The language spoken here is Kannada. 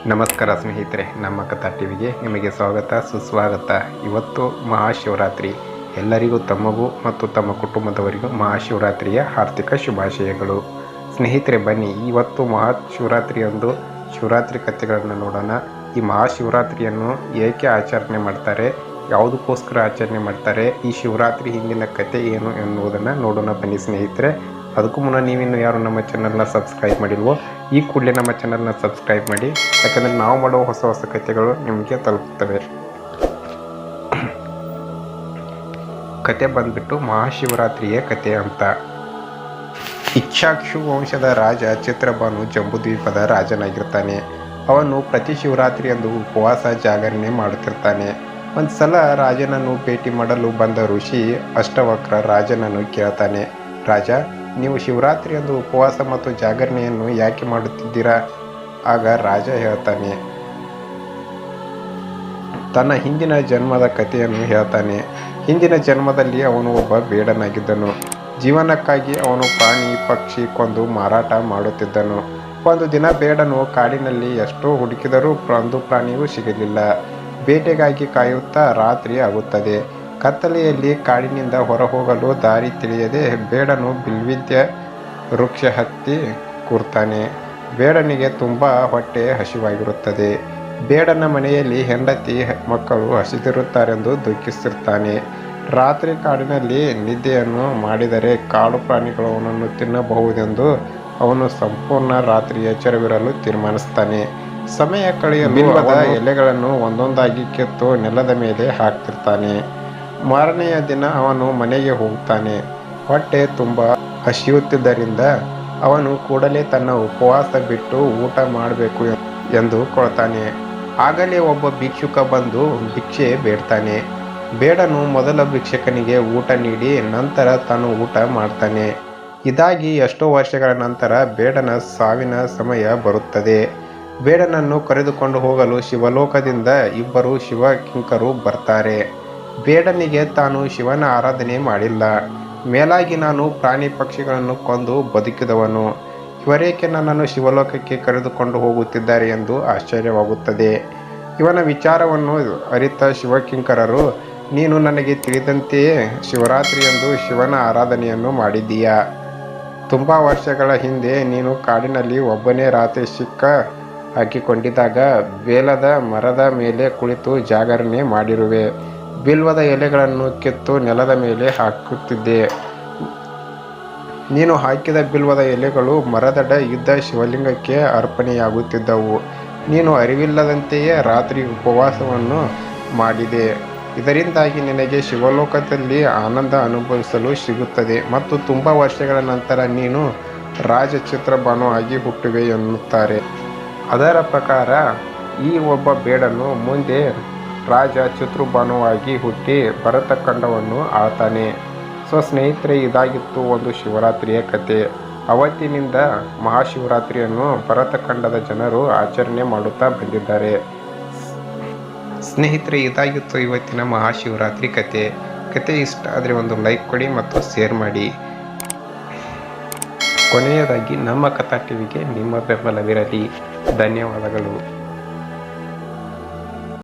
ನಮಸ್ಕಾರ ಸ್ನೇಹಿತರೆ, ನಮ್ಮ ಕಥಾ ಟಿವಿಗೆ ನಿಮಗೆ ಸ್ವಾಗತ ಸುಸ್ವಾಗತ. ಇವತ್ತು ಮಹಾಶಿವರಾತ್ರಿ. ಎಲ್ಲರಿಗೂ ತಮಗೂ ಮತ್ತು ತಮ್ಮ ಕುಟುಂಬದವರಿಗೂ ಮಹಾಶಿವರಾತ್ರಿಯ ಆರ್ಥಿಕ ಶುಭಾಶಯಗಳು. ಸ್ನೇಹಿತರೆ, ಬನ್ನಿ ಇವತ್ತು ಮಹಾಶಿವರಾತ್ರಿಯಂದು ಶಿವರಾತ್ರಿ ಕಥೆಗಳನ್ನು ನೋಡೋಣ. ಈ ಮಹಾಶಿವರಾತ್ರಿಯನ್ನು ಏಕೆ ಆಚರಣೆ ಮಾಡ್ತಾರೆ, ಯಾವುದಕ್ಕೋಸ್ಕರ ಆಚರಣೆ ಮಾಡ್ತಾರೆ, ಈ ಶಿವರಾತ್ರಿ ಹಿಂದಿನ ಕಥೆ ಏನು ಎನ್ನುವುದನ್ನು ನೋಡೋಣ. ಬನ್ನಿ ಸ್ನೇಹಿತರೆ. ಅದಕ್ಕೂ ಮುನ್ನ ನೀವಿನ್ನು ಯಾರು ನಮ್ಮ ಚಾನಲ್ನ ಸಬ್ಸ್ಕ್ರೈಬ್ ಮಾಡಿಲ್ವೋ ಈ ಕೂಡಲೇ ನಮ್ಮ ಚಾನಲ್ನ ಸಬ್ಸ್ಕ್ರೈಬ್ ಮಾಡಿ, ಯಾಕಂದರೆ ನಾವು ಮಾಡುವ ಹೊಸ ಹೊಸ ಕಥೆಗಳು ನಿಮಗೆ ತಲುಪುತ್ತವೆ. ಕತೆ ಬಂದ್ಬಿಟ್ಟು ಮಹಾಶಿವರಾತ್ರಿಯ ಕತೆ ಅಂತ. ಇಕ್ಷಾಕ್ಷು ವಂಶದ ರಾಜ ಚಿತ್ರಭಾನು ಜಂಬೂದ್ವೀಪದ ರಾಜನಾಗಿರ್ತಾನೆ. ಅವನು ಪ್ರತಿ ಶಿವರಾತ್ರಿಯಂದು ಉಪವಾಸ ಜಾಗರಣೆ ಮಾಡುತ್ತಿರ್ತಾನೆ. ಒಂದು ಸಲ ರಾಜನನ್ನು ಭೇಟಿ ಮಾಡಲು ಬಂದ ಋಷಿ ಅಷ್ಟವಕ್ರ ರಾಜನನ್ನು ಕೇಳ್ತಾನೆ, ರಾಜ, ನೀವು ಶಿವರಾತ್ರಿಯಂದು ಉಪವಾಸ ಮತ್ತು ಜಾಗರಣೆಯನ್ನು ಯಾಕೆ ಮಾಡುತ್ತಿದ್ದೀರಾ? ಆಗ ರಾಜ ಹೇಳ್ತಾನೆ, ತನ್ನ ಹಿಂದಿನ ಜನ್ಮದ ಕಥೆಯನ್ನು ಹೇಳ್ತಾನೆ. ಹಿಂದಿನ ಜನ್ಮದಲ್ಲಿ ಅವನು ಒಬ್ಬ ಬೇಡನಾಗಿದ್ದನು. ಜೀವನಕ್ಕಾಗಿ ಅವನು ಪ್ರಾಣಿ ಪಕ್ಷಿ ಕೊಂದು ಮಾರಾಟ ಮಾಡುತ್ತಿದ್ದನು. ಒಂದು ದಿನ ಬೇಡನು ಕಾಡಿನಲ್ಲಿ ಎಷ್ಟೋ ಹುಡುಕಿದರೂ ಒಂದು ಪ್ರಾಣಿಯೂ ಸಿಗಲಿಲ್ಲ. ಬೇಟೆಗಾಗಿ ಕಾಯುತ್ತಾ ರಾತ್ರಿ ಆಗುತ್ತದೆ. ಕತ್ತಲೆಯಲ್ಲಿ ಕಾಡಿನಿಂದ ಹೊರಹೋಗಲು ದಾರಿ ತಿಳಿಯದೆ ಬೇಡನು ಬಿಲ್ವಿದ್ಯ ವೃಕ್ಷ ಹತ್ತಿ ಕೂರ್ತಾನೆ. ಬೇಡನಿಗೆ ತುಂಬ ಹೊಟ್ಟೆ ಹಸಿವಾಗಿರುತ್ತದೆ. ಬೇಡನ ಮನೆಯಲ್ಲಿ ಹೆಂಡತಿ ಮಕ್ಕಳು ಹಸಿದಿರುತ್ತಾರೆಂದು ದುಃಖಿಸುತ್ತಾನೆ. ರಾತ್ರಿ ಕಾಡಿನಲ್ಲಿ ನಿದ್ದೆಯನ್ನು ಮಾಡಿದರೆ ಕಾಡು ಪ್ರಾಣಿಗಳು ಅವನನ್ನು ತಿನ್ನಬಹುದೆಂದು ಅವನು ಸಂಪೂರ್ಣ ರಾತ್ರಿ ಎಚ್ಚರವಿರಲು ತೀರ್ಮಾನಿಸ್ತಾನೆ. ಸಮಯ ಕಳೆಯಲು ಬಿಲ್ವದ ಎಲೆಗಳನ್ನು ಒಂದೊಂದಾಗಿ ಕಿತ್ತು ನೆಲದ ಮೇಲೆ ಹಾಕ್ತಿರ್ತಾನೆ. ಮಾರನೆಯ ದಿನ ಅವನು ಮನೆಗೆ ಹೋಗ್ತಾನೆ. ಹೊಟ್ಟೆ ತುಂಬ ಹಸಿಯುತ್ತಿದ್ದರಿಂದ ಅವನು ಕೂಡಲೇ ತನ್ನ ಉಪವಾಸ ಬಿಟ್ಟು ಊಟ ಮಾಡಬೇಕು ಎಂದು ಕೊಳ್ತಾನೆ. ಆಗಲೇ ಒಬ್ಬ ಭಿಕ್ಷುಕ ಬಂದು ಭಿಕ್ಷೆ ಬೇಡ್ತಾನೆ. ಬೇಡನು ಮೊದಲ ಭಿಕ್ಷಕನಿಗೆ ಊಟ ನೀಡಿ ನಂತರ ತಾನು ಊಟ ಮಾಡ್ತಾನೆ. ಇದಾಗಿ ಎಷ್ಟೋ ವರ್ಷಗಳ ನಂತರ ಬೇಡನ ಸಾವಿನ ಸಮಯ ಬರುತ್ತದೆ. ಬೇಡನನ್ನು ಕರೆದುಕೊಂಡು ಹೋಗಲು ಶಿವಲೋಕದಿಂದ ಇಬ್ಬರು ಶಿವಕಿಂಕರು ಬರ್ತಾರೆ. ಬೇಡನಿಗೆ ತಾನು ಶಿವನ ಆರಾಧನೆ ಮಾಡಿಲ್ಲ, ಮೇಲಾಗಿ ನಾನು ಪ್ರಾಣಿ ಪಕ್ಷಿಗಳನ್ನು ಕೊಂದು ಬದುಕಿದವನು, ಇವರೇಕೆ ನನ್ನನ್ನು ಶಿವಲೋಕಕ್ಕೆ ಕರೆದುಕೊಂಡು ಹೋಗುತ್ತಿದ್ದಾರೆ ಎಂದು ಆಶ್ಚರ್ಯವಾಗುತ್ತದೆ. ಇವನ ವಿಚಾರವನ್ನು ಅರಿತ ಶಿವಕಿಂಕರರು, ನೀನು ನನಗೆ ತಿಳಿದಂತೆಯೇ ಶಿವರಾತ್ರಿಯಂದು ಶಿವನ ಆರಾಧನೆಯನ್ನು ಮಾಡಿದ್ದೀಯಾ. ತುಂಬ ವರ್ಷಗಳ ಹಿಂದೆ ನೀನು ಕಾಡಿನಲ್ಲಿ ಒಬ್ಬನೇ ರಾತ್ರಿ ಸಿಕ್ಕ ಹಾಕಿಕೊಂಡಿದ್ದಾಗ ಬೇಲದ ಮರದ ಮೇಲೆ ಕುಳಿತು ಜಾಗರಣೆ ಮಾಡಿರುವೆ. ಬಿಲ್ವದ ಎಲೆಗಳನ್ನು ಕಿತ್ತು ನೆಲದ ಮೇಲೆ ಹಾಕುತ್ತಿದ್ದೆ. ನೀನು ಹಾಕಿದ ಬಿಲ್ವದ ಎಲೆಗಳು ಮರದಡ ಇದ್ದ ಶಿವಲಿಂಗಕ್ಕೆ ಅರ್ಪಣೆಯಾಗುತ್ತಿದ್ದವು. ನೀನು ಅರಿವಿಲ್ಲದಂತೆಯೇ ರಾತ್ರಿ ಉಪವಾಸವನ್ನು ಮಾಡಿದೆ. ಇದರಿಂದಾಗಿ ನಿನಗೆ ಶಿವಲೋಕದಲ್ಲಿ ಆನಂದ ಅನುಭವಿಸಲು ಸಿಗುತ್ತದೆ ಮತ್ತು ತುಂಬ ವರ್ಷಗಳ ನಂತರ ನೀನು ರಾಜ ಚಿತ್ರಭಾನು ಆಗಿ ಹುಟ್ಟುವೆ ಎನ್ನುತ್ತಾರೆ. ಅದರ ಪ್ರಕಾರ ಈ ಒಬ್ಬ ಬೇಡನು ಮುಂದೆ ರಾಜ ಚಿತ್ರಭಾನುವಾಗಿ ಹುಟ್ಟಿ ಭರತಖಂಡವನ್ನು ಆಳ್ತಾನೆ. ಸ್ನೇಹಿತರೆ, ಇದಾಗಿತ್ತು ಒಂದು ಶಿವರಾತ್ರಿಯ ಕತೆ. ಅವತ್ತಿನಿಂದ ಮಹಾಶಿವರಾತ್ರಿಯನ್ನು ಭರತಖಂಡದ ಜನರು ಆಚರಣೆ ಮಾಡುತ್ತಾ ಬಂದಿದ್ದಾರೆ. ಸ್ನೇಹಿತರೆ, ಇದಾಗಿತ್ತು ಇವತ್ತಿನ ಮಹಾಶಿವರಾತ್ರಿ ಕತೆ ಇಷ್ಟ ಆದರೆ ಒಂದು ಲೈಕ್ ಕೊಡಿ ಮತ್ತು ಶೇರ್ ಮಾಡಿ. ಕೊನೆಯದಾಗಿ ನಮ್ಮ ಕಥಾ ಟಿವಿಗೆ ನಿಮ್ಮ ಬೆಂಬಲವಿರಲಿ. ಧನ್ಯವಾದಗಳು.